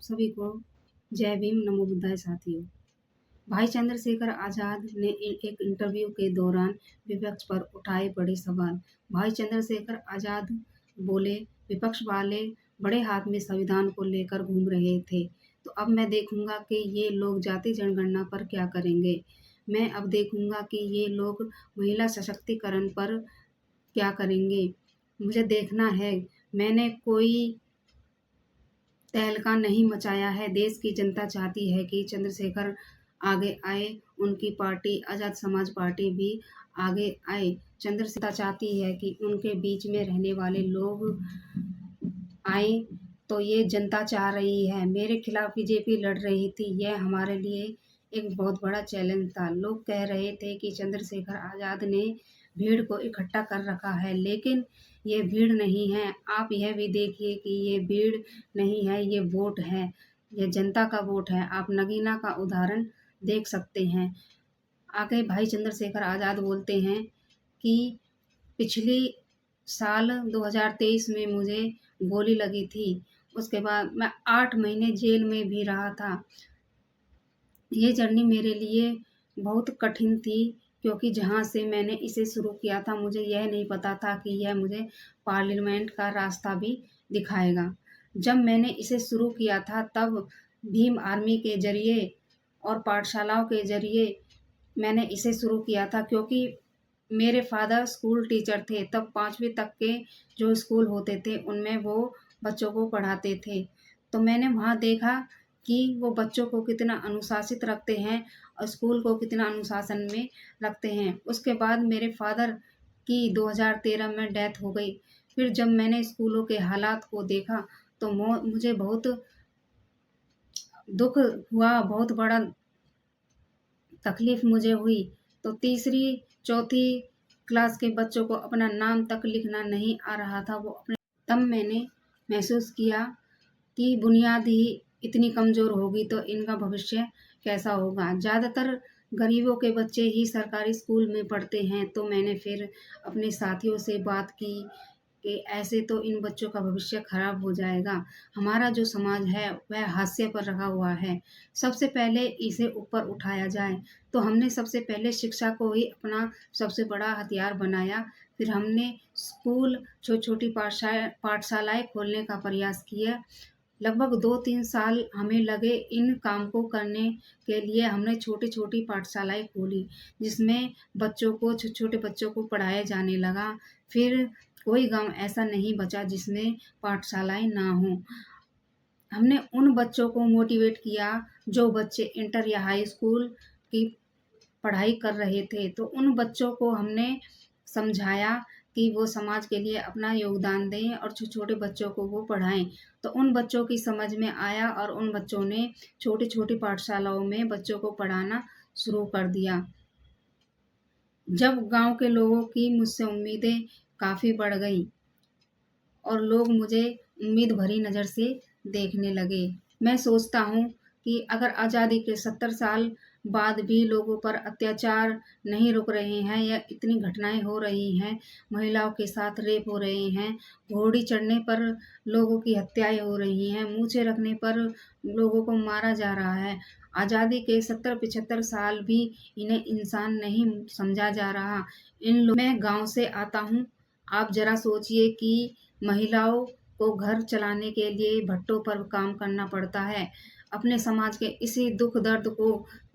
सभी को जय भीम नमो बुद्धाय साथियों। भाई चंद्रशेखर आज़ाद ने एक इंटरव्यू के दौरान विपक्ष पर उठाए बड़े सवाल। भाई चंद्रशेखर आज़ाद बोले, विपक्ष वाले बड़े हाथ में संविधान को लेकर घूम रहे थे, तो अब मैं देखूंगा कि ये लोग जाति जनगणना पर क्या करेंगे। मैं अब देखूंगा कि ये लोग महिला सशक्तिकरण पर क्या करेंगे। मुझे देखना है। मैंने कोई तहलका नहीं मचाया है। देश की जनता चाहती है कि चंद्रशेखर आगे आए, उनकी पार्टी आज़ाद समाज पार्टी भी आगे आए। चंद्रशेखर चाहती है कि उनके बीच में रहने वाले लोग आए, तो ये जनता चाह रही है। मेरे खिलाफ बीजेपी लड़ रही थी, यह हमारे लिए एक बहुत बड़ा चैलेंज था। लोग कह रहे थे कि चंद्रशेखर आज़ाद ने भीड़ को इकट्ठा कर रखा है, लेकिन ये भीड़ नहीं है। आप यह भी देखिए कि ये भीड़ नहीं है, ये वोट है, ये जनता का वोट है। आप नगीना का उदाहरण देख सकते हैं। आगे भाई चंद्रशेखर आज़ाद बोलते हैं कि पिछली साल 2023 में मुझे गोली लगी थी, उसके बाद मैं 8 महीने जेल में भी रहा था। ये जर्नी मेरे लिए बहुत कठिन थी, क्योंकि जहाँ से मैंने इसे शुरू किया था, मुझे यह नहीं पता था कि यह मुझे पार्लियामेंट का रास्ता भी दिखाएगा। जब मैंने इसे शुरू किया था, तब भीम आर्मी के ज़रिए और पाठशालाओं के ज़रिए मैंने इसे शुरू किया था, क्योंकि मेरे फादर स्कूल टीचर थे। तब 5वीं तक के जो स्कूल होते थे, उनमें वो बच्चों को पढ़ाते थे। तो मैंने वहाँ देखा कि वो बच्चों को कितना अनुशासित रखते हैं और स्कूल को कितना अनुशासन में रखते हैं। उसके बाद मेरे फादर की 2013 में डेथ हो गई। फिर जब मैंने स्कूलों के हालात को देखा, तो मुझे बहुत दुख हुआ, बहुत बड़ा तकलीफ मुझे हुई। तो तीसरी चौथी क्लास के बच्चों को अपना नाम तक लिखना नहीं आ रहा था। तब मैंने महसूस किया कि बुनियाद ही इतनी कमज़ोर होगी तो इनका भविष्य कैसा होगा। ज़्यादातर गरीबों के बच्चे ही सरकारी स्कूल में पढ़ते हैं। तो मैंने फिर अपने साथियों से बात की कि ऐसे तो इन बच्चों का भविष्य खराब हो जाएगा। हमारा जो समाज है वह हाशिए पर रखा हुआ है। सबसे पहले इसे ऊपर उठाया जाए। तो हमने सबसे पहले शिक्षा को ही अपना सबसे बड़ा हथियार बनाया। फिर हमने स्कूल, छोटी-छोटी पाठशालाएँ खोलने का प्रयास किया। लगभग 2-3 साल हमें लगे इन काम को करने के लिए। हमने छोटी-छोटी पाठशालाएँ खोली, जिसमें छोटे बच्चों को पढ़ाया जाने लगा। फिर कोई गाँव ऐसा नहीं बचा जिसमें पाठशालाएँ ना हों। हमने उन बच्चों को मोटिवेट किया जो बच्चे इंटर या हाई स्कूल की पढ़ाई कर रहे थे। तो उन बच्चों को हमने समझाया कि वो समाज के लिए अपना योगदान दें और छोटे बच्चों को वो पढ़ाएं। तो उन बच्चों की समझ में आया और उन बच्चों ने छोटी-छोटी पाठशालाओं में बच्चों को पढ़ाना शुरू कर दिया। जब गांव के लोगों की मुझसे उम्मीदें काफ़ी बढ़ गई और लोग मुझे उम्मीद भरी नज़र से देखने लगे। मैं सोचता हूँ कि अगर आज़ादी के 70 साल बाद भी लोगों पर अत्याचार नहीं रुक रहे हैं या इतनी घटनाएं हो रही हैं, महिलाओं के साथ रेप हो रहे हैं, घोड़ी चढ़ने पर लोगों की हत्याएं हो रही हैं, मूछें रखने पर लोगों को मारा जा रहा है, आज़ादी के 70-75 साल भी इन्हें इंसान नहीं समझा जा रहा। मैं गांव से आता हूँ। आप ज़रा सोचिए कि महिलाओं को घर चलाने के लिए भट्टों पर काम करना पड़ता है। अपने समाज के इसी दुख दर्द को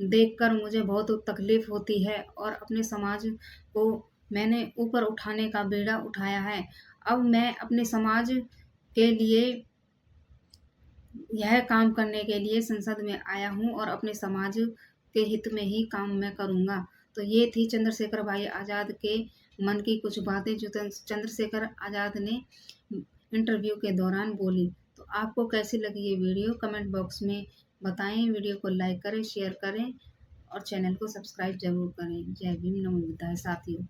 देखकर मुझे बहुत तकलीफ होती है और अपने समाज को मैंने ऊपर उठाने का बीड़ा उठाया है। अब मैं अपने समाज के लिए यह काम करने के लिए संसद में आया हूँ और अपने समाज के हित में ही काम मैं करूँगा। तो ये थी चंद्रशेखर भाई आज़ाद के मन की कुछ बातें जो चंद्रशेखर आज़ाद ने इंटरव्यू के दौरान बोली। तो आपको कैसी लगी ये वीडियो कमेंट बॉक्स में बताएं। वीडियो को लाइक करें, शेयर करें और चैनल को सब्सक्राइब जरूर करें। जय भीम नमो बुद्धाय साथियों।